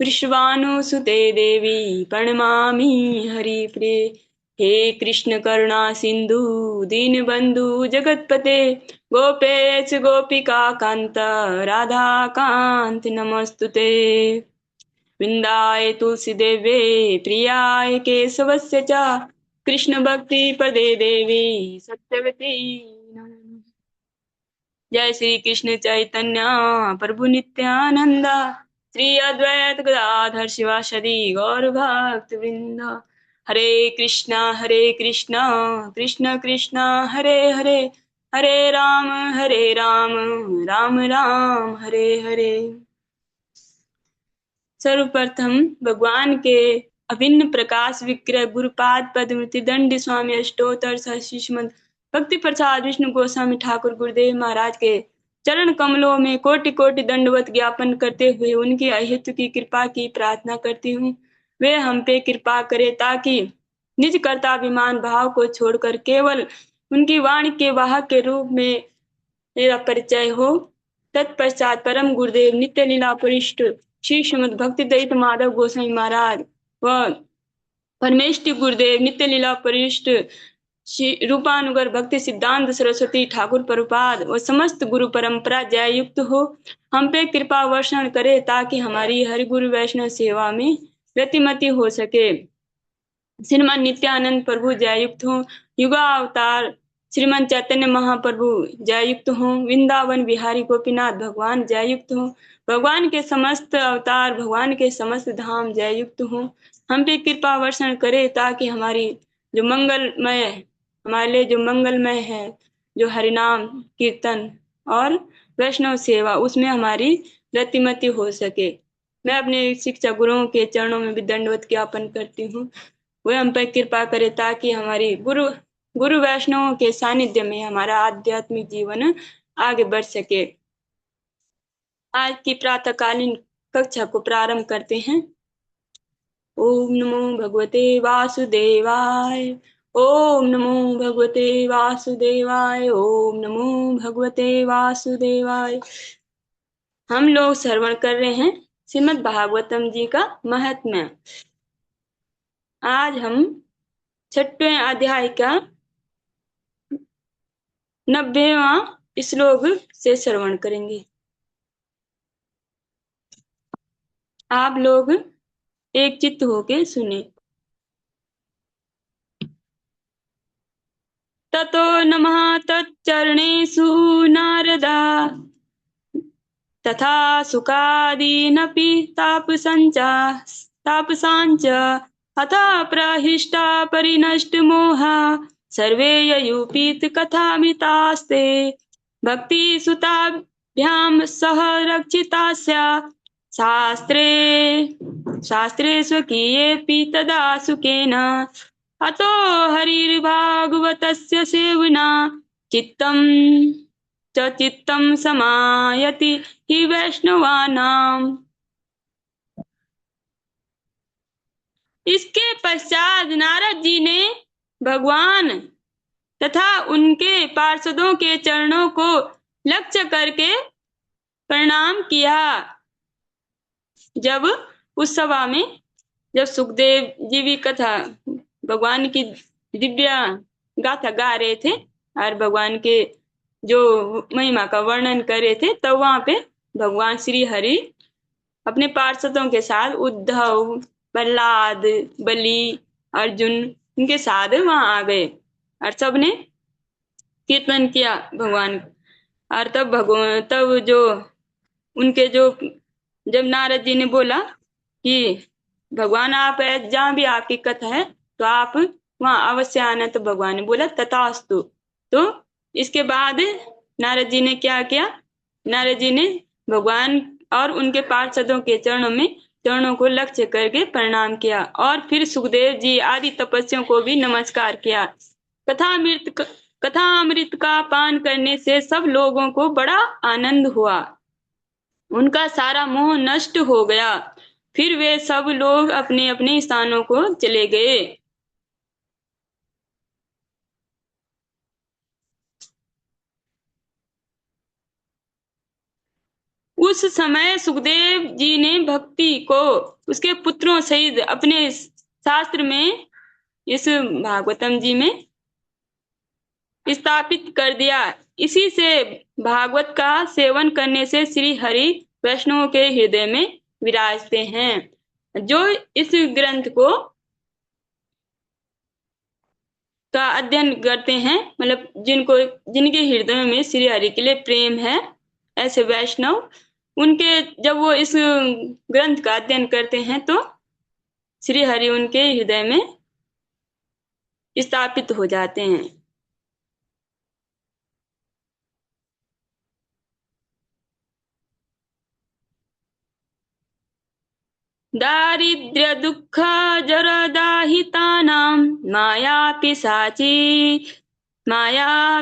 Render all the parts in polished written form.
वृषभानुसुते देवी प्रणमामि हरिप्रिये। हे कृष्ण करुणा सिंधु दीनबंधु जगतपते गोपेश गोपिका कांत राधा कांत नमस्तुते। वृंदाय तुलसी देवे प्रियाय केशवस्य च कृष्ण भक्ति पदे देवी सत्यवती नमः। जय श्री कृष्ण चैतन्य प्रभु नित्यानंद श्री अद्वैत गदाधर शिवासदि गौर भक्त वृंद। हरे कृष्णा कृष्ण कृष्णा हरे हरे हरे राम राम राम हरे हरे। सर्वप्रथम भगवान के अभिन्न प्रकाश विग्रह गुरुपाद पद्मति दंड स्वामी अष्टोत्तर सहस्री श्रीमद् भक्ति प्रसाद विष्णु गोस्वामी ठाकुर गुरुदेव महाराज के चरण कमलों में कोटि कोटि दंडवत ज्ञापन करते हुए उनकी अहेतु की कृपा की प्रार्थना करती हूँ। वे हम पे कृपा करे ताकि निज कर्ताभिमान भाव को छोड़कर केवल उनकी वाणी के वाहक के रूप में मेरा परिचय हो। तत्पश्चात परम गुरुदेव नित्य लीला परिष्ठ श्री श्रीमद् भक्ति दयित माधव गोसाई महाराज व परमेष्टि गुरुदेव नित्य लीला परिष्ठ श्री रूपानुगर भक्ति सिद्धांत सरस्वती ठाकुर प्रभुपाद व समस्त गुरु परंपरा जय युक्त हो। हम पे कृपा वर्षण करे ताकि हमारी हरि गुरु वैष्णव सेवा में गतिमति हो सके। श्रीमन नित्यानंद प्रभु जय युक्त हो। युगा अवतार श्रीमन चैतन्य महाप्रभु जय युक्त हो। वृंदावन बिहारी गोपीनाथ भगवान जय युक्त हो। भगवान के समस्त अवतार भगवान के समस्त धाम जय युक्त हो। हम पे कृपा वर्षण करे ताकि हमारी जो मंगलमय हमारे लिए जो मंगलमय है जो हरिनाम कीर्तन और वैष्णव सेवा उसमें हमारी रतिमति हो सके। मैं अपने शिक्षा गुरुओं के चरणों में भी दंडवत ज्ञापन करती हूँ। वे हम पर कृपा करे ताकि हमारी गुरु वैष्णवों के सानिध्य में हमारा आध्यात्मिक जीवन आगे बढ़ सके। आज की प्रातःकालीन कक्षा को प्रारंभ करते हैं। ओम नमो भगवते वासुदेवाय। ओम नमो भगवते वासुदेवाय। ओम नमो भगवते वासुदेवाय। हम लोग श्रवण कर रहे हैं श्रीमद् भागवतम जी का महात्म्य। आज हम 6वें अध्याय का 90वां श्लोक से श्रवण करेंगे। आप लोग एक चित्त होके सुने। ततो नमः तच्चरणेषु नारदा तथा सुखादीनपि तापसाञ्च अथा प्रहिष्टा परिनष्टमोहा सर्वे ययुपीत कथामितास्ते भक्तिसुताभ्यां सह रक्षितास्या शास्त्रे स्वकीयेऽपि तदा सुखेन अतो हरिर्भागवतस्य सेवना चित्तं समायति हि वैष्णवानाम्। इसके पश्चात नारद जी ने भगवान तथा उनके पार्षदों के चरणों को लक्ष्य करके प्रणाम किया। जब उस सभा में जब सुखदेव जी भी कथा भगवान की दिव्य गाथा गा रहे थे और भगवान के जो महिमा का वर्णन कर रहे थे, तब वहां पे भगवान श्री हरि अपने पार्षदों के साथ उद्धव प्रहलाद बलि अर्जुन उनके साथ वहां आ गए और सबने कीर्तन किया भगवान। और तब जो उनके जो जब नारद जी ने बोला कि भगवान आप जहाँ भी आपकी कथा है तो आप वहां अवश्य आना, तो भगवान ने बोला तथास्तु। तो इसके बाद नारद जी ने क्या किया? नारद जी ने भगवान और उनके पार्षदों के चरणों को लक्ष्य करके प्रणाम किया और फिर सुखदेव जी आदि तपस्वियों को भी नमस्कार किया। कथामृत का पान करने से सब लोगों को बड़ा आनंद हुआ, उनका सारा मोह नष्ट हो गया। फिर वे सब लोग अपने अपने स्थानों को चले गए। उस समय सुखदेव जी ने भक्ति को उसके पुत्रों सहित अपने शास्त्र में, इस भागवतम जी में स्थापित कर दिया। इसी से भागवत का सेवन करने से श्री हरि वैष्णव के हृदय में विराजते हैं। जो इस ग्रंथ को का अध्ययन करते हैं, मतलब जिनके हृदय में श्री हरि के लिए प्रेम है, ऐसे वैष्णव, उनके जब वो इस ग्रंथ का अध्ययन करते हैं तो श्री हरि उनके हृदय में स्थापित हो जाते हैं। दारिद्र्य दुःख जरदाहितानां माया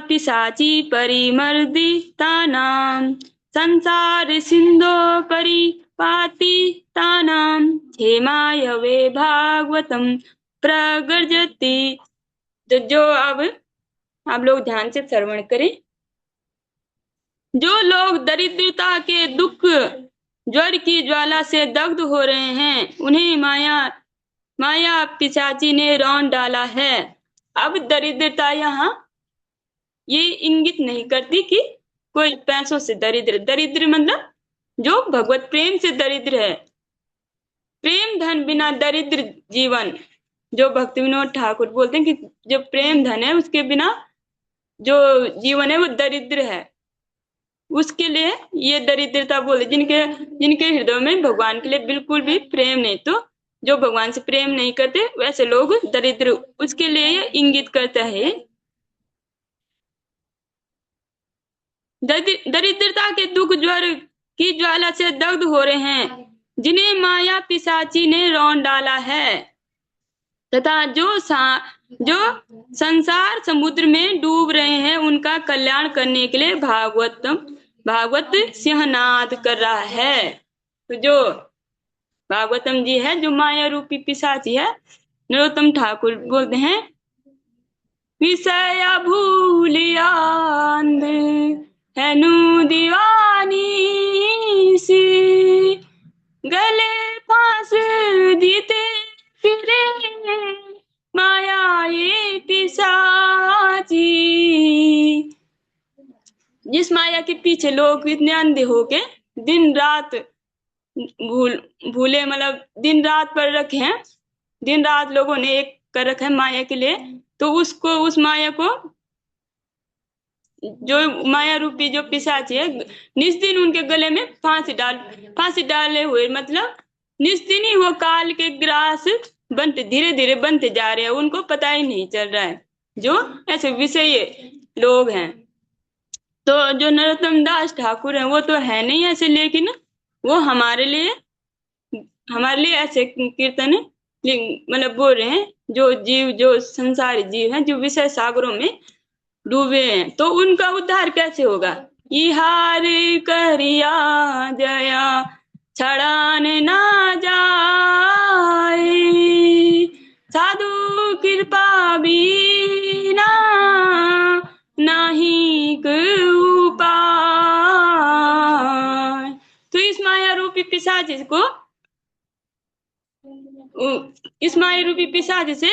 पिशाची परिमर्दितानां संसार सिंधो परिपातितानां क्षेमाय वे भागवतम प्रगर्जति। जो अब आप लोग ध्यान से श्रवण करें। जो लोग दरिद्रता के दुख ज्वर की ज्वाला से दग्ध हो रहे हैं, उन्हें माया पिशाची ने रौंद डाला है। अब दरिद्रता यहाँ ये इंगित नहीं करती कि कोई पैसों से दरिद्र मतलब जो भगवत प्रेम से दरिद्र है। प्रेम धन बिना दरिद्र जीवन, जो भक्ति विनोद ठाकुर बोलते हैं कि जो प्रेम धन है उसके बिना जो जीवन है वो दरिद्र है। उसके लिए ये दरिद्रता बोले जिनके हृदय में भगवान के लिए बिल्कुल भी प्रेम नहीं, तो जो भगवान से प्रेम नहीं करते वैसे लोग दरिद्र, उसके लिए ये इंगित करता है। दरिद्रता के दुख ज्वर की ज्वाला से दग्ध हो रहे हैं, जिन्हें माया पिशाची ने रौंद डाला है, तथा जो संसार समुद्र में डूब रहे हैं, उनका कल्याण करने के लिए भागवत सिंहनाद कर रहा है। तो जो भागवतम जी है, जो माया रूपी पिशाची है, नरोत्तम ठाकुर बोलते हैं, विषय भूलिया अंध हैनु दीवानी सी, गले फांस दीते फिरे माया ये पिशाची। जिस माया के पीछे लोग इतने अंधे होके दिन रात भूले, मतलब दिन रात पर रखे हैं, दिन रात लोगों ने एक कर रखा है माया के लिए, तो उस माया को, जो माया रूपी जो पिशाची है, निस्दिन उनके गले में फांसी डाले हुए, मतलब निस्दिन ही वो काल के ग्रास धीरे धीरे बनते जा रहे हैं, उनको पता ही नहीं चल रहा है, जो ऐसे विषय लोग हैं। तो जो नरोत्तम दास ठाकुर है वो तो है नहीं ऐसे, लेकिन वो हमारे लिए ऐसे कीर्तन मतलब बोल रहे हैं, जो संसारी जीव हैं, जो विषय सागरों में डूबे हैं, तो उनका उद्धार कैसे होगा। इहार करिया जया छड़ान ना जाए, साधु कृपा बीना नहीं उपाय। तो इस माया रूपी पिशाच से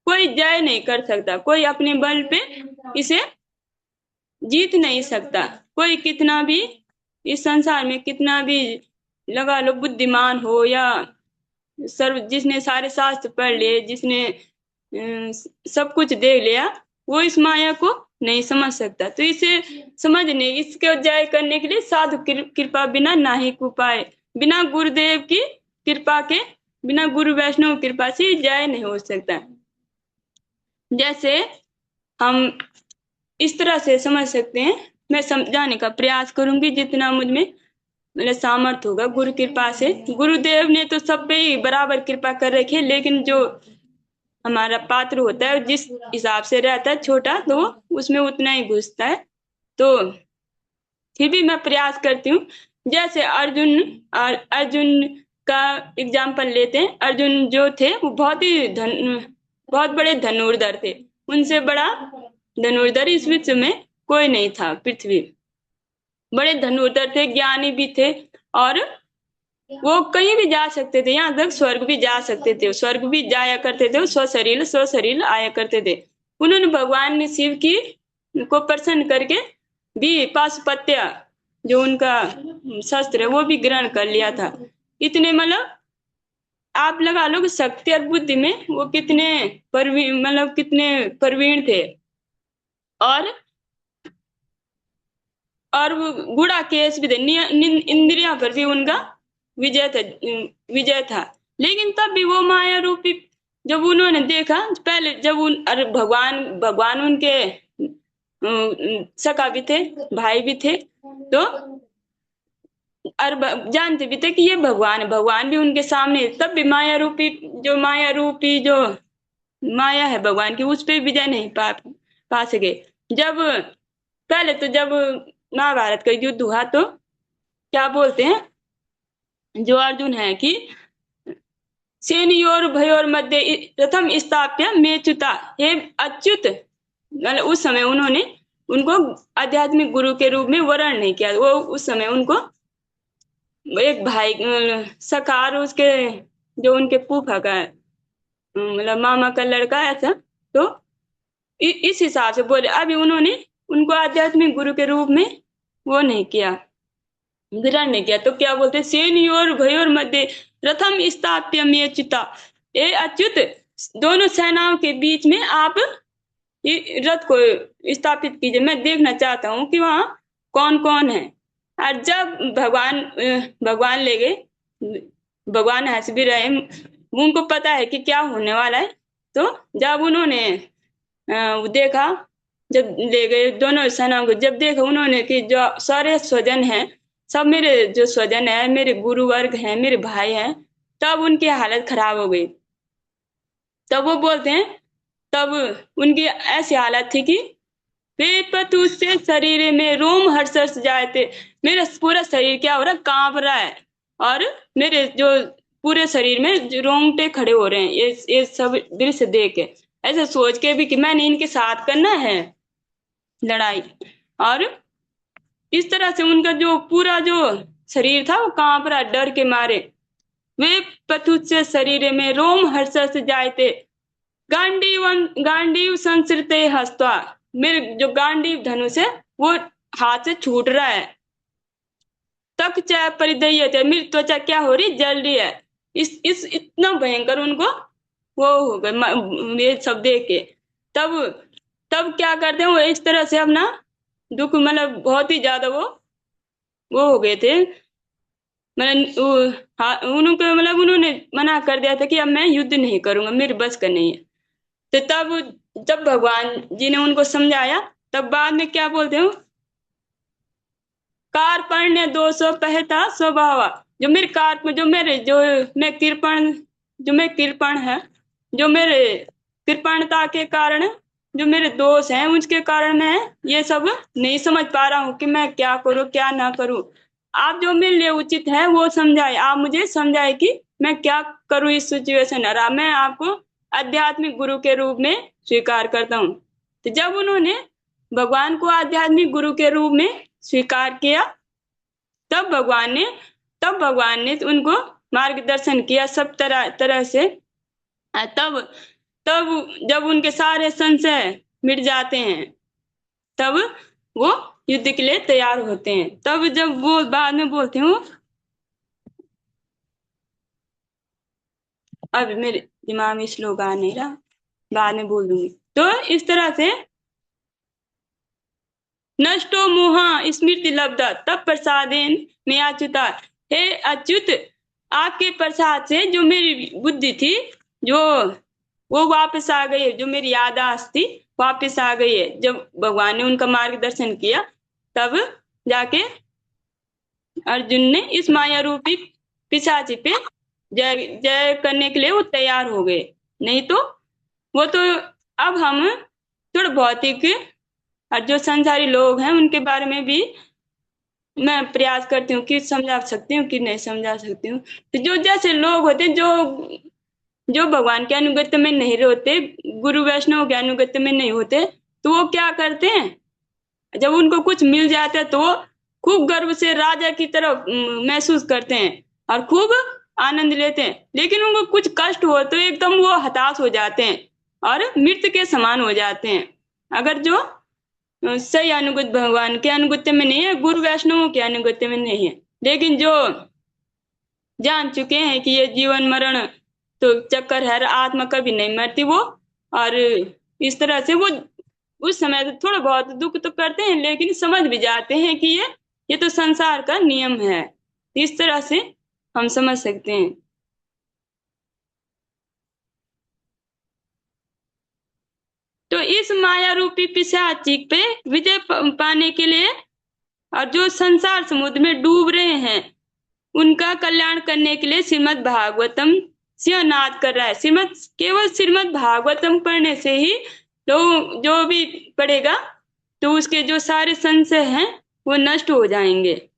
कोई जय नहीं कर सकता, कोई अपने बल पे इसे जीत नहीं सकता। कोई कितना भी इस संसार में कितना भी लगा लो बुद्धिमान हो, या जिसने सारे शास्त्र पढ़ लिए, जिसने सब कुछ देख लिया, वो इस माया को नहीं समझ सकता। तो इसे समझने, इसके जय करने के लिए साधु कृपा बिना नाहिक उपाय, बिना गुरुदेव की कृपा के, बिना गुरु वैष्णव कृपा से जय नहीं हो सकता। जैसे हम इस तरह से समझ सकते हैं, मैं समझाने का प्रयास करूंगी जितना मुझ में मतलब सामर्थ्य होगा गुरु कृपा से। गुरुदेव ने तो सब पे ही बराबर कृपा कर रखी है, लेकिन जो हमारा पात्र होता है जिस हिसाब से रहता है छोटा, तो उसमें उतना ही घुसता है। तो फिर भी मैं प्रयास करती हूँ। जैसे अर्जुन का एग्जाम्पल लेते हैं। अर्जुन जो थे वो बहुत बड़े धनुर्धर थे, उनसे बड़ा धनुर्धर इस विश्व में कोई नहीं था पृथ्वी। बड़े धनुर्धर थे, ज्ञानी भी थे, और वो कहीं भी जा सकते थे, यहाँ तक स्वर्ग भी जा सकते थे, स्वर्ग भी जाया करते थे, स्वशरीर आया करते थे। उन्होंने भगवान ने शिव की को प्रसन्न करके भी पाशुपत्य जो उनका शस्त्र है वो भी ग्रहण कर लिया था। इतने मतलब आप लगा लो कि शक्ति और बुद्धि में वो कितने परवीन, मतलब कितने प्रवीण थे। और वो गुड़ा केस भी थे, इंद्रिया पर भी उनका विजय था, विजय था। लेकिन तब भी वो माया रूपी, जब उन्होंने देखा पहले, जब उन अरे भगवान भगवान उनके सखा भी थे, भाई भी थे, तो और जानते भी थे कि ये भगवान है, भगवान भी उनके सामने, तब भी माया रूपी जो माया है भगवान की, उस पे विजय नहीं पा सके। जब पहले तो जब महाभारत का युद्ध हुआ तो क्या बोलते हैं जो अर्जुन है कि सेनयोर भयोर मध्य प्रथम स्थाप्य मेच्युता, हे अच्युत, मतलब उस समय उन्होंने उनको आध्यात्मिक गुरु के रूप में वर्ण नहीं किया। वो उस समय उनको एक भाई सखा और उसके जो उनके फूफा का मतलब मामा का लड़का ऐसा, तो इस हिसाब से बोले। अभी उन्होंने उनको आध्यात्मिक गुरु के रूप में वो नहीं किया, ग्रहण नहीं किया। तो क्या बोलते, सेनयोर भयोर मध्य प्रथम स्थाप्य में चिता, ए अच्युत, दोनों सेनाओं के बीच में आप रथ को स्थापित कीजिए, मैं देखना चाहता हूँ कि वहां कौन कौन है। और जब भगवान ले गए, भगवान हंस भी रहे, उनको पता है कि क्या होने वाला है। तो जब उन्होंने देखा, जब ले गए दोनों सेनाओं को, जब देखा उन्होंने कि जो सारे स्वजन हैं, सब मेरे जो स्वजन है, मेरे गुरु वर्ग हैं, मेरे भाई हैं, तब उनकी हालत खराब हो गई। तब वो बोलते हैं, तब उनकी ऐसी हालत थी कि बेपतु से शरीर में रोम हर्ष हर्ष जाए थे, मेरा पूरा शरीर क्या हो रहा है, कांप रहा है, और मेरे जो पूरे शरीर में जो रोंगटे खड़े हो रहे हैं, ये सब दृश्य देख के, ऐसे सोच के भी कि मैंने इनके साथ करना है लड़ाई। और इस तरह से उनका जो पूरा जो शरीर था वो कांप रहा, डर के मारे। वे पतुत से शरीर में रोम हर्ष हर्ष जाए थे, गांडीव गांडीव संसृते हस्ता, मेरे जो गांडीव धनुष है वो हाथ से छूट रहा है। तक चाय परिदय थे, मेरी त्वचा क्या हो रही, जल रही है। इस इतना भयंकर उनको वो हो गए ये सब देख के। तब तब क्या करते हैं वो, इस तरह से अपना दुख, मतलब बहुत ही ज्यादा वो हो गए थे, मतलब उनको, मतलब उन्होंने मना कर दिया था कि अब मैं युद्ध नहीं करूंगा, मेरे बस का नहीं है। तो तब जब भगवान जी ने उनको समझाया, तब बाद में क्या बोलते हो, कार्पण्य दोषो पहता स्वभाव, जो मेरे कार्प जो मेरे जो मैं कृपण जो मैं कृपण है, जो मेरे कृपणता के कारण जो मेरे दोष हैं उसके कारण मैं ये सब नहीं समझ पा रहा हूँ कि मैं क्या करूँ क्या ना करूँ। आप जो मेरे लिए उचित है वो समझाए, आप मुझे समझाए कि मैं क्या करूँ इस सिचुएशन, और मैं आपको आध्यात्मिक गुरु के रूप में स्वीकार करता हूँ। तो जब उन्होंने भगवान को आध्यात्मिक गुरु के रूप में स्वीकार किया, तब भगवान ने उनको मार्गदर्शन किया सब तरह तरह से। तब तब जब उनके सारे संशय मिट जाते हैं, तब वो युद्ध के लिए तैयार होते हैं। तब जब वो बाद में बोलते हूँ, अब मेरे दिमाग में श्लोक आ नहीं रहा, बाद में बोल दूंगी। तो इस तरह से नष्टो मोहा स्मृति लब्धा तब प्रसादेन में अच्युता, हे अच्युत, आपके प्रसाद से जो मेरी बुद्धि थी जो वो वापस आ गई है, जो मेरी याददाश्त थी वापस आ गई है। जब भगवान ने उनका मार्गदर्शन किया, तब जाके अर्जुन ने इस माया रूपी पिशाची पे जय जय करने के लिए वो तैयार हो गए। नहीं तो वो तो, अब हम थोड़ा भौतिक और जो संसारी लोग हैं उनके बारे में भी मैं प्रयास करती हूँ कि समझा सकती हूँ कि नहीं समझा सकती हूँ। तो जो जैसे लोग होते जो जो भगवान के अनुगत्य में नहीं होते, गुरु वैष्णव के अनुगत्य में नहीं होते, तो वो क्या करते हैं, जब उनको कुछ मिल जाता है तो वो खूब गर्व से राजा की तरफ महसूस करते हैं और खूब आनंद लेते हैं, लेकिन उनको कुछ कष्ट हो तो एकदम वो हताश हो जाते हैं और मृत के समान हो जाते हैं। अगर जो सही अनुगत भगवान के अनुगत्य में नहीं है, गुरु वैष्णवों के अनुगत्य में नहीं है, लेकिन जो जान चुके हैं कि ये जीवन मरण तो चक्कर है, आत्मा कभी नहीं मरती वो, और इस तरह से वो उस समय तो थोड़ा बहुत दुख तो करते हैं, लेकिन समझ भी जाते हैं कि ये तो संसार का नियम है। इस तरह से हम समझ सकते हैं। तो इस माया रूपी पिशाची पे विजय पाने के लिए और जो संसार समुद्र में डूब रहे हैं उनका कल्याण करने के लिए श्रीमद् भागवतम सिंहनाद कर रहा है। केवल श्रीमद् भागवतम पढ़ने से ही लोग जो भी पढ़ेगा तो उसके जो सारे संशय हैं वो नष्ट हो जाएंगे।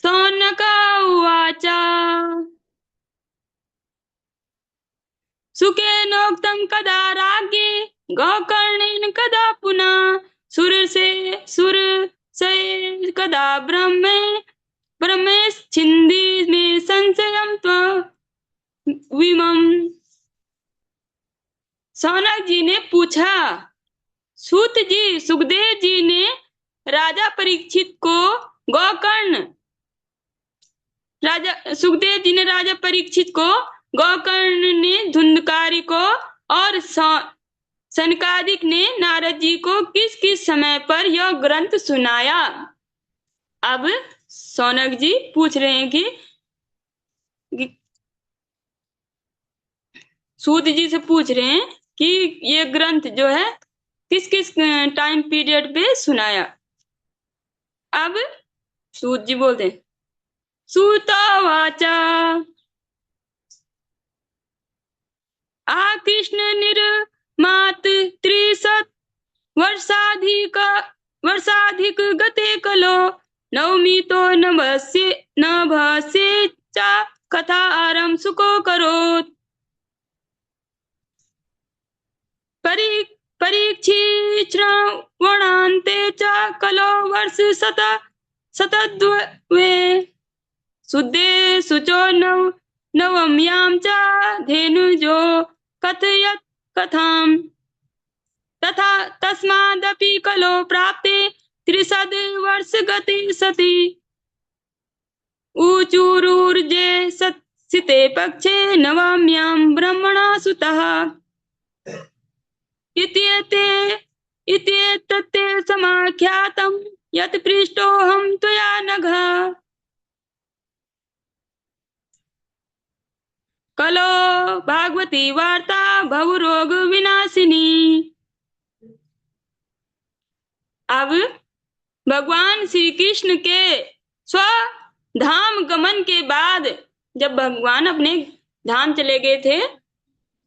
सौनक उवाच सुखेनोक्तं कदा राज्ञे गोकर्णेन कदा पुनः सुरसे कदा ब्रह्मेच्छिन्दी मे संशयं त्वविमम्। सौनक जी ने पूछा, सूत जी, सुखदेव जी ने राजा परीक्षित को गोकर्ण राजा सुखदेव जी ने राजा परीक्षित को गोकर्ण ने धुंधकारी को और सनकादिक ने नारद जी को किस किस समय पर यह ग्रंथ सुनाया। अब सौनक जी पूछ रहे हैं कि सूत जी से पूछ रहे हैं कि ये ग्रंथ जो है किस किस टाइम पीरियड पे सुनाया। अब सूत जी बोलते हैं, सूतवाचा आ कृष्ण निर्मात त्रिशत वर्षाधिक गते कलो नवमी तो नभस्य च कथा आरंभ सुको करोत्। परीक्षिश्रवणान्ते च कलो वर्ष शतद्वे शुद्धे शुचो नवम्यां च धेनुजो कथयत् कथाम् तथा तस्मादपि कलो प्राप्ते त्रिशद वर्ष गति सति ऊचुरुर्जे सिते पक्षे नवम्यां ब्रह्मणा सुतः इत्येतत्ते समाख्यातं यत् पृष्टोऽहं त्वया नघ। कलो भागवती वार्ता भवरोग विनाशिनी। अब भगवान श्री कृष्ण के स्वधाम गमन के बाद जब भगवान अपने धाम चले गए थे,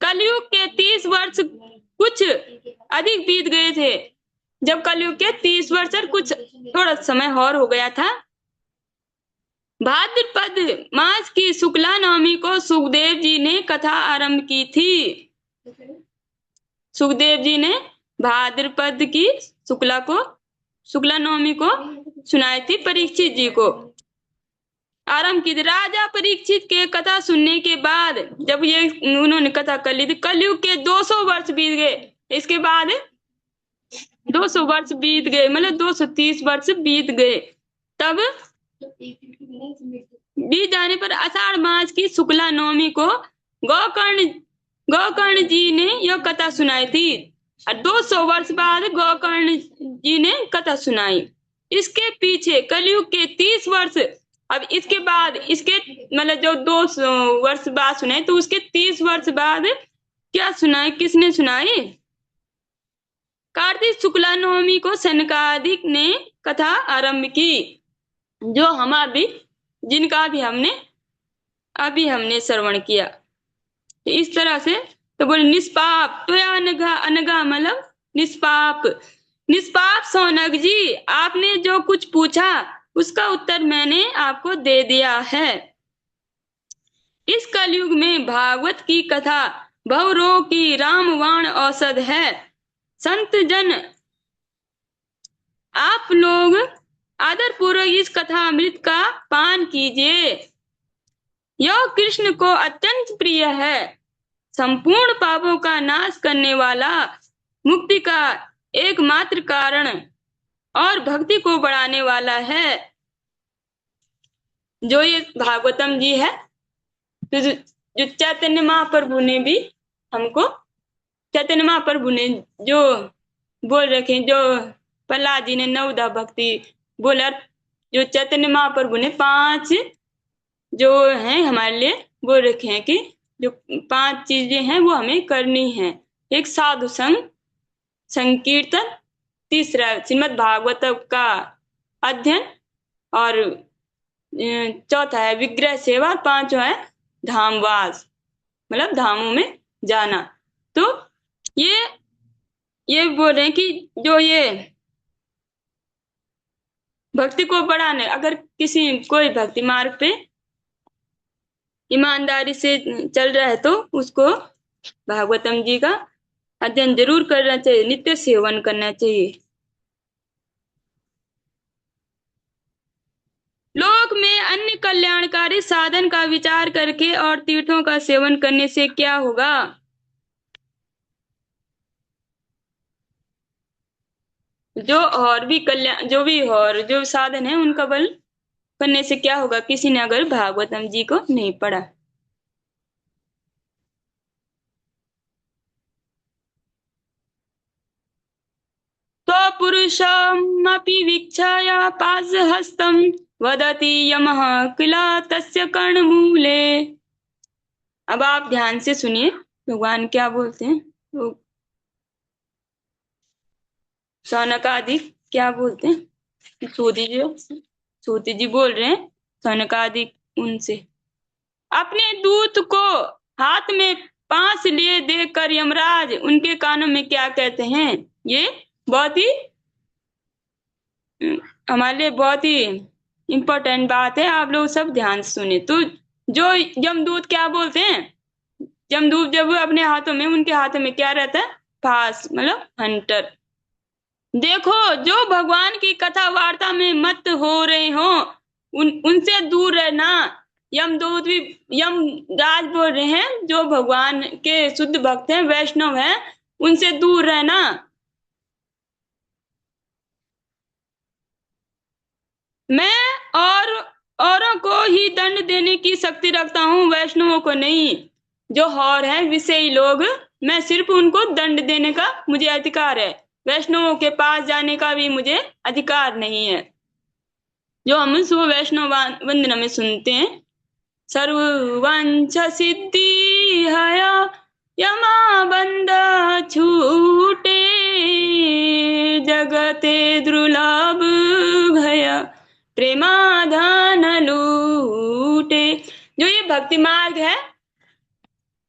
कलयुग के 30 वर्ष कुछ अधिक बीत गए थे। जब कलयुग के 30 वर्ष और कुछ थोड़ा समय और हो गया था, भाद्रपद मास की शुक्ला नवमी को सुखदेव जी ने कथा आरंभ की थी। सुखदेव जी ने भाद्रपद की शुक्ला नवमी को सुनाई थी, परीक्षित जी को आरंभ की थी। राजा परीक्षित के कथा सुनने के बाद जब ये उन्होंने कथा कर ली थी, कलयुग के 200 वर्ष बीत गए। इसके बाद 200 वर्ष बीत गए, मतलब 230 वर्ष बीत गए। तब बीत जाने पर आषाढ़ मास की शुक्ला नवमी को गोकर्ण जी ने यह कथा सुनाई थी और 200 वर्ष बाद गोकर्ण जी ने कथा सुनाई। इसके पीछे कलयुग के 30 वर्ष, अब इसके बाद इसके मतलब जो 200 वर्ष बाद सुनाई तो उसके 30 वर्ष बाद क्या सुनाई, किसने सुनाई? कार्तिक शुक्ला नवमी को सनकादिक ने कथा आरंभ की, जो जिनका भी हमने श्रवण किया। इस तरह से तो बोले निष्पाप तो अनगा मतलब निष्पाप सौनक जी, आपने जो कुछ पूछा उसका उत्तर मैंने आपको दे दिया है। इस कलयुग में भागवत की कथा बहुरोग की रामवाण औषध है। संत जन आप लोग आदर पूर्वक इस कथा अमृत का पान कीजिए। यह कृष्ण को अत्यंत प्रिय है। संपूर्ण पापों का नाश करने वाला, मुक्ति का एकमात्र कारण और भक्ति को बढ़ाने वाला है। जो ये भागवतम जी है, तो जो चैतन्य महाप्रभु ने भी हमको, चैतन्य महाप्रभु ने जो बोल रखे, जो प्रहलाद जी ने नवदा भक्ति बोला, जो चैतन्य महाप्रभु ने 5 जो है हमारे लिए बोल रखे हैं कि जो 5 चीजें हैं वो हमें करनी है। एक साधु संग, संकीर्तन, तीसरा श्रीमद् भागवत का अध्ययन, और चौथा है विग्रह सेवा, 5वां है धामवास, मतलब धामों में जाना। तो ये बोल रहे हैं कि जो ये भक्ति को बढ़ाने, अगर किसी कोई भक्ति मार्ग पे ईमानदारी से चल रहा है तो उसको भागवतम जी का अध्ययन जरूर करना चाहिए, नित्य सेवन करना चाहिए। लोक में अन्य कल्याणकारी साधन का विचार करके और तीर्थों का सेवन करने से क्या होगा? जो साधन है उनका बल करने से क्या होगा, किसी ने अगर भागवतम जी को नहीं पढ़ा। तो पुरुषमपि वीक्षय पाशहस्तं वदति यमः किल तस्य कर्णमूले। अब आप ध्यान से सुनिए भगवान क्या बोलते हैं। तो सौनकादिक क्या बोलते हैं, सूती जी बोल रहे हैं सौनकादिक उनसे, अपने दूत को हाथ में पास लिए देखकर यमराज उनके कानों में क्या कहते हैं। ये बहुत ही हमारे लिए बहुत ही इम्पोर्टेंट बात है, आप लोग सब ध्यान से सुने। तो जो यमदूत क्या बोलते हैं, यमदूत जब अपने हाथों में, उनके हाथों में क्या रहता है, फास, मतलब हंटर। देखो जो भगवान की कथा वार्ता में मत हो रहे हो उनसे दूर रहना। यमदूत भी, यमराज बोल रहे हैं जो भगवान के शुद्ध भक्त हैं, वैष्णव हैं, उनसे दूर रहना। मैं और औरों को ही दंड देने की शक्ति रखता हूँ, वैष्णवों को नहीं। जो और हैं विषयी लोग, मैं सिर्फ उनको दंड देने का मुझे अधिकार है, वैष्णवों के पास जाने का भी मुझे अधिकार नहीं है। जो हम सुबह वैष्णव वंदना में सुनते हैं, सर्ववांछ सिद्धि हया यमा बंद छूटे जगते दुर्लभ भय प्रेमाधान लूटे। जो ये भक्ति मार्ग है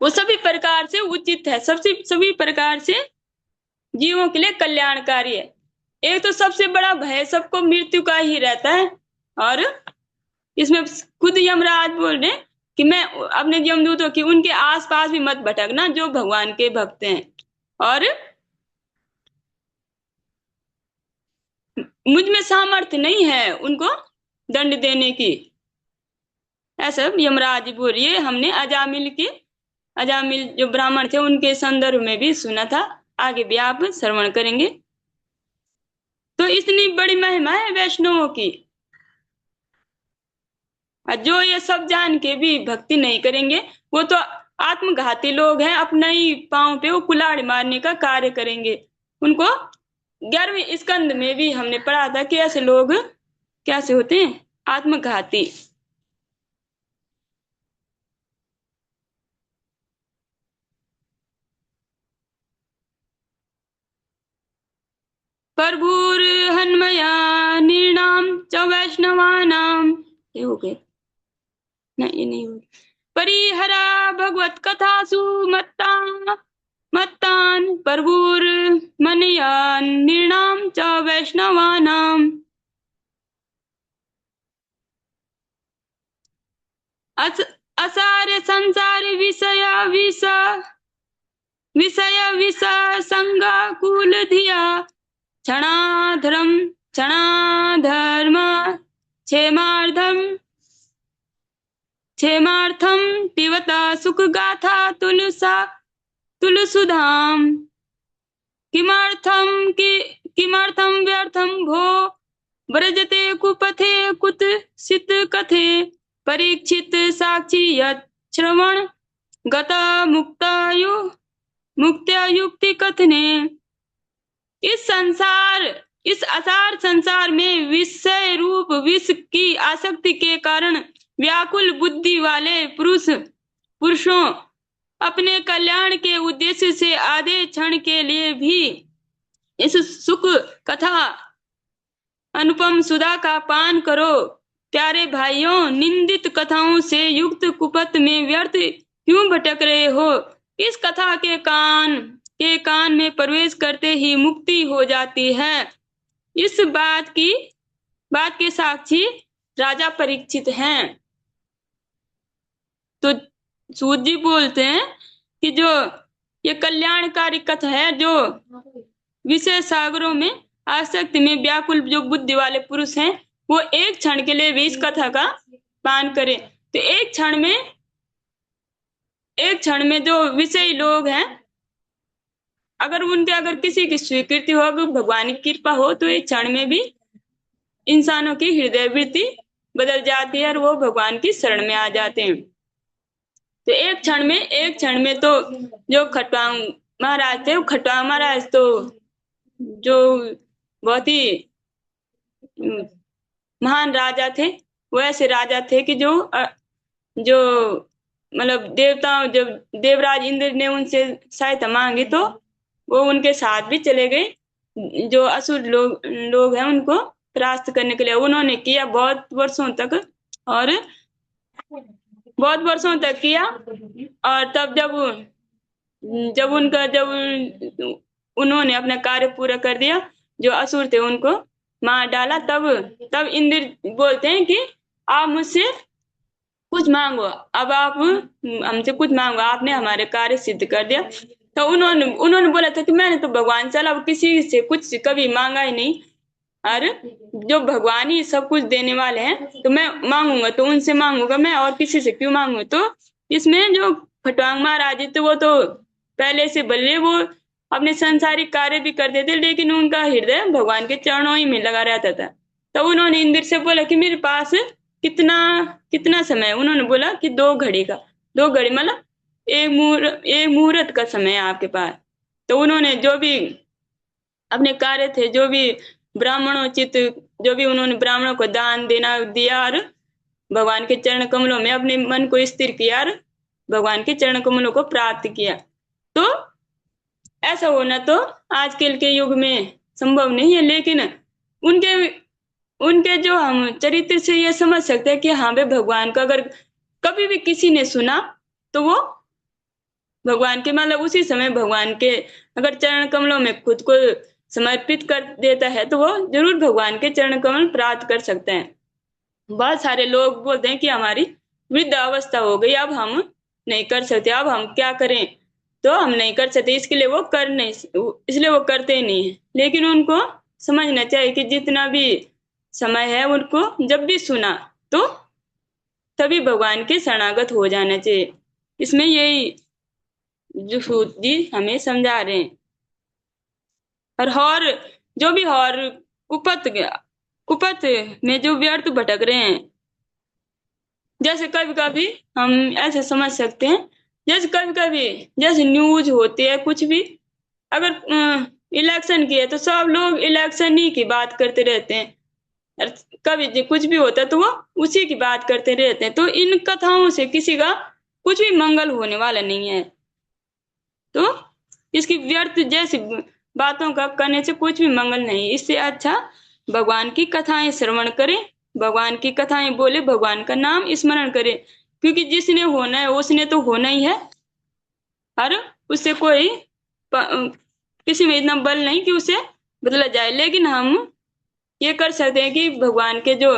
वो सभी प्रकार से उचित है, सभी प्रकार से जीवों के लिए कल्याणकारी है। एक तो सबसे बड़ा भय सबको मृत्यु का ही रहता है, और इसमें खुद यमराज बोल रहे कि मैं अपने यमदूतों की उनके आसपास भी मत भटकना जो भगवान के भक्त हैं, और मुझ में सामर्थ्य नहीं है उनको दंड देने की, ऐसा यमराज बोल रही है। हमने अजामिल जो ब्राह्मण थे उनके संदर्भ में भी सुना था, आगे भी आप श्रवण करेंगे। तो इतनी बड़ी महिमा है वैष्णवों की, जो ये सब जान के भी भक्ति नहीं करेंगे वो तो आत्मघाती लोग हैं, अपने ही पांव पे वो कुल्हाड़ी मारने का कार्य करेंगे। उनको 11वें स्कंद में भी हमने पढ़ा था कि ऐसे लोग कैसे होते हैं, आत्मघाती। प्रभुर्हन्मया निर्णाम च वैष्णवानाम, ये हो गए ना, ये नहीं हो। परिहरा भगवत कथासु मत्तान प्रभुर्मनया निर्णाम च वैष्णवानाम। असार संसार विषय विष विषय विष संग कुल धिया क्षणाधर्म क्षणाधर्म क्षेमार्धम क्षेमार्थम पिबता सुख गाथा तुलसुधाम किमर्थम व्यर्थम भो व्रजते कुपथे कुत्सित कथे परीक्षित साक्षी यत् श्रवण गत मुक्त्युक्ति कथने। इस असार संसार में विषय रूप विष की आसक्ति के कारण व्याकुल बुद्धि वाले पुरुषों अपने कल्याण के उद्देश्य से आधे क्षण के लिए भी इस सुख कथा अनुपम सुधा का पान करो। प्यारे भाइयों, निंदित कथाओं से युक्त कुपथ में व्यर्थ क्यों भटक रहे हो? इस कथा के कान में प्रवेश करते ही मुक्ति हो जाती है। इस बात के साक्षी राजा परीक्षित हैं। तो सूत जी बोलते हैं कि जो ये कल्याणकारी कथा है, जो विषय सागरों में आसक्ति में व्याकुल जो बुद्धि वाले पुरुष हैं, वो एक क्षण के लिए भी इस कथा का पान करें। तो एक क्षण में जो विषयी लोग हैं, अगर किसी की स्वीकृति हो, अगर भगवान की कृपा हो, तो एक क्षण में भी इंसानों की हृदय वृत्ति बदल जाती है और वो भगवान की शरण में आ जाते हैं। तो एक क्षण में तो जो खटवांग महाराज थे, वो खटवांग महाराज तो जो बहुत ही महान राजा थे, वो ऐसे राजा थे कि जो मतलब जब देवराज इंद्र ने उनसे सहायता मांगी तो वो उनके साथ भी चले गए। जो असुर लोग हैं, उनको परास्त करने के लिए उन्होंने किया बहुत वर्षों तक किया। और तब जब उन्होंने अपना कार्य पूरा कर दिया, जो असुर थे उनको मार डाला, तब इंद्र बोलते हैं कि आप मुझसे कुछ मांगो, अब आप हमसे कुछ मांगो, आपने हमारे कार्य सिद्ध कर दिया। तो उन्होंने बोला था कि मैंने तो भगवान चला किसी से कुछ कभी मांगा ही नहीं, और जो भगवान ही सब कुछ देने वाले हैं, तो मैं मांगूंगा तो उनसे मांगूंगा, मैं और किसी से क्यों मांगू। तो इसमें जो खटवांग महाराज थे, वो तो पहले से भले वो अपने सांसारिक कार्य भी करते थे, लेकिन उनका हृदय भगवान के चरणों ही में लगा रहता था। तो उन्होंने इंद्र से बोला कि मेरे पास कितना समय। उन्होंने बोला कि 2 घड़ी का, 2 घड़ी मतलब एक मुहूर्त का समय है आपके पास। तो उन्होंने जो भी अपने कार्य थे, जो भी ब्राह्मणोचित, जो भी उन्होंने ब्राह्मणों को दान देना दिया, और भगवान के चरण कमलों में अपने मन को स्थिर किया और भगवान के चरण कमलों को प्राप्त किया। तो ऐसा होना तो आजकल के युग में संभव नहीं है, लेकिन उनके जो हम चरित्र से ये समझ सकते हैं कि हाँ भाई, भगवान का अगर कभी भी किसी ने सुना तो वो भगवान के मतलब उसी समय भगवान के अगर चरण कमलों में खुद को समर्पित कर देता है, तो वो जरूर भगवान के चरण कमल प्राप्त कर सकते हैं। बहुत सारे लोग बोलते हैं कि हमारी वृद्ध अवस्था हो गई, अब हम नहीं कर सकते, अब हम क्या करें, तो हम नहीं कर सकते, इसलिए वो करते ही नहीं है। लेकिन उनको समझना चाहिए कि जितना भी समय है, उनको जब भी सुना तो तभी भगवान के शरणागत हो जाना चाहिए। इसमें यही जो सूत जी हमें समझा रहे हैं। और जो भी और कुपथ में जो व्यर्थ भटक रहे हैं, जैसे कभी कभी हम ऐसे समझ सकते हैं, जैसे कभी कभी जैसे न्यूज होती है, कुछ भी अगर इलेक्शन की है तो सब लोग इलेक्शन ही की बात करते रहते हैं, और कभी कुछ भी होता है तो वो उसी की बात करते रहते हैं। तो इन कथाओं से किसी का कुछ भी मंगल होने वाला नहीं है। तो इसकी व्यर्थ जैसी बातों का करने से कुछ भी मंगल नहीं। इससे अच्छा भगवान की कथाएं श्रवण करें, भगवान की कथाएं बोले, भगवान का नाम स्मरण करें, क्योंकि जिसने होना है उसने तो होना ही है, और उससे कोई किसी में इतना बल नहीं कि उसे बदला जाए। लेकिन हम ये कर सकते हैं कि भगवान के जो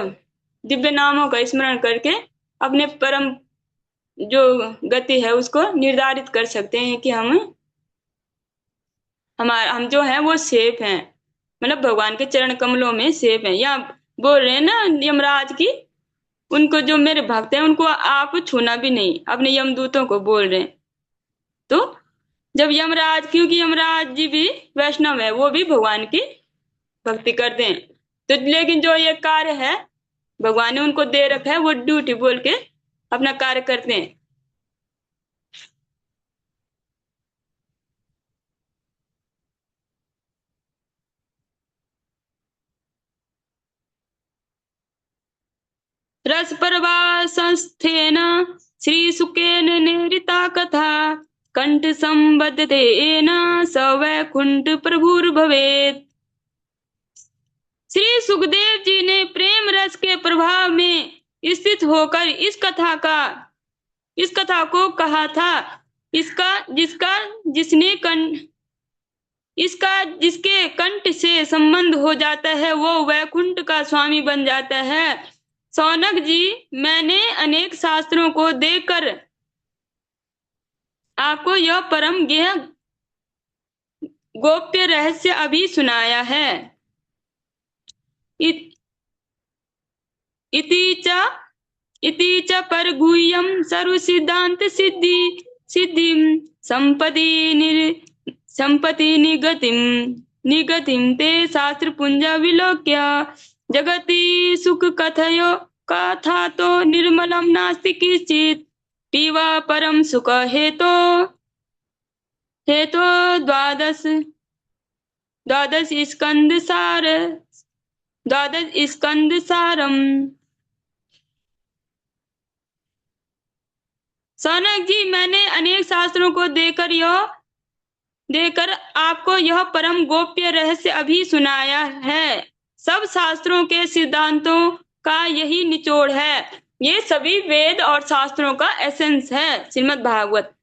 दिव्य नामों का स्मरण करके अपने परम जो गति है उसको निर्धारित कर सकते हैं कि हम हम जो हैं वो सेफ हैं, मतलब भगवान के चरण कमलों में सेफ हैं। या बोल रहे हैं ना यमराज की, उनको जो मेरे भक्त हैं उनको आप छूना भी नहीं, अपने यमदूतों को बोल रहे हैं। तो जब यमराज, क्योंकि यमराज जी भी वैष्णव है, वो भी भगवान की भक्ति करते हैं। तो लेकिन जो ये कार्य है भगवान ने उनको दे रखा है, वो ड्यूटी बोल के अपना कार्य करते हैं। रस संस्थेन श्रीसुकेन निहृता कथा कंठ संबद्धतेन स वैकुंठ प्रभुर्भवेत्। श्री सुखदेव जी ने प्रेम रस के प्रभाव में स्थित होकर इस कथा को कहा था। इसका जिसका जिसने कंठ इसका जिसके कंठ से संबंध हो जाता है वो वैकुंठ का स्वामी बन जाता है। सौनक जी, मैंने अनेक शास्त्रों को देखकर आपको यह परम गेह गोप्य रहस्य अभी सुनाया है। इति च परगुह्यं सर्व सिद्धांत सिद्धिं संपत्ति निगतिं ते शास्त्र पुंजा विलोक्य जगति सुख कथा तो निर्मलम नास्ति किंचित् पीवा परम सुख हेतो द्वादश स्कंद सारम। सौनक जी, मैंने अनेक शास्त्रों को देकर आपको यह परम गोप्य रहस्य अभी सुनाया है। सब शास्त्रों के सिद्धांतों का यही निचोड़ है। ये सभी वेद और शास्त्रों का एसेंस है। श्रीमद् भागवत।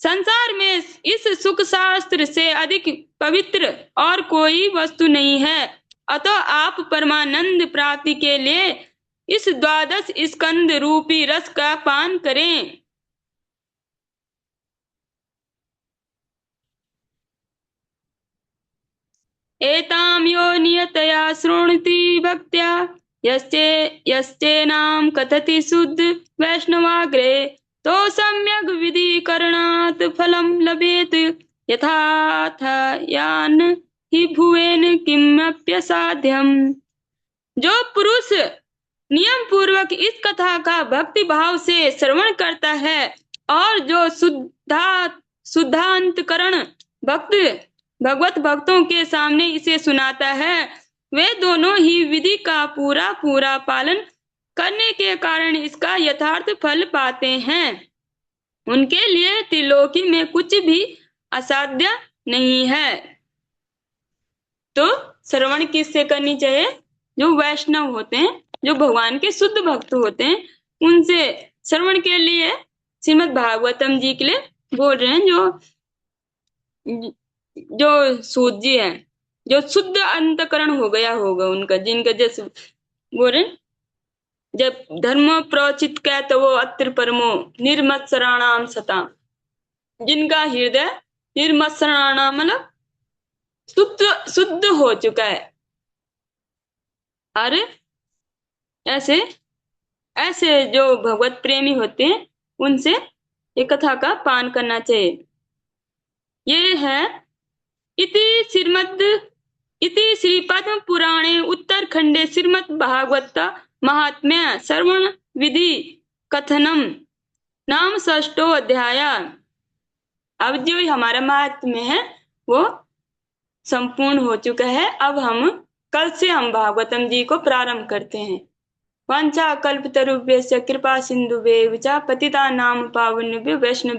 संसार में इस सुख शास्त्र से अधिक पवित्र और कोई वस्तु नहीं है। अतः आप परमानंद प्राप्ति के लिए इस द्वादश स्कंद रूपी रस का पान करें। एताम यो नियतया शृणुति भक्त्या यश्चेनाम कथति शुद्ध वैष्णवाग्रे तो सम्यक विधि करणात् फलम लभेत यथार्थयान हि भुवेन किमप्यसाध्यम। जो पुरुष नियम पूर्वक इस कथा का भक्ति भाव से श्रवण करता है और जो शुद्धांतकरण भगवत भक्तों के सामने इसे सुनाता है, वे दोनों ही विधि का पूरा पूरा पालन करने के कारण इसका यथार्थ फल पाते हैं। उनके लिए त्रिलोकी में कुछ भी असाध्य नहीं है। तो श्रवण किससे करनी चाहिए? जो वैष्णव होते हैं, जो भगवान के शुद्ध भक्त होते हैं, उनसे श्रवण के लिए श्रीमद् भागवतम जी के लिए बोल रहे हैं। जो सूत जी है, जो शुद्ध अंतकरण हो गया होगा उनका, जिनका जैसे बोल रहे, जब धर्म प्रोचित कहते वो अत्र परमो निर्मत्सराणाम सता, जिनका हृदय निर्मत्सराणाम मतलब शुद्ध हो चुका है। और ऐसे जो भगवत प्रेमी होते हैं उनसे ये कथा का पान करना चाहिए। ये है इति श्री पद्म पुराणे उत्तरखंडे श्रीमद् भागवत महात्म्य श्रवण विधि कथनम नाम 6 अध्याय। अब जो हमारा महात्म्य है वो संपूर्ण हो चुका है। अब कल से हम भागवतम जी को प्रारंभ करते हैं। वांछा कल्पतरुभ्यश्च कृपा सिंधुभ्यश्च पतितानां पावनेभ्यो वैष्णव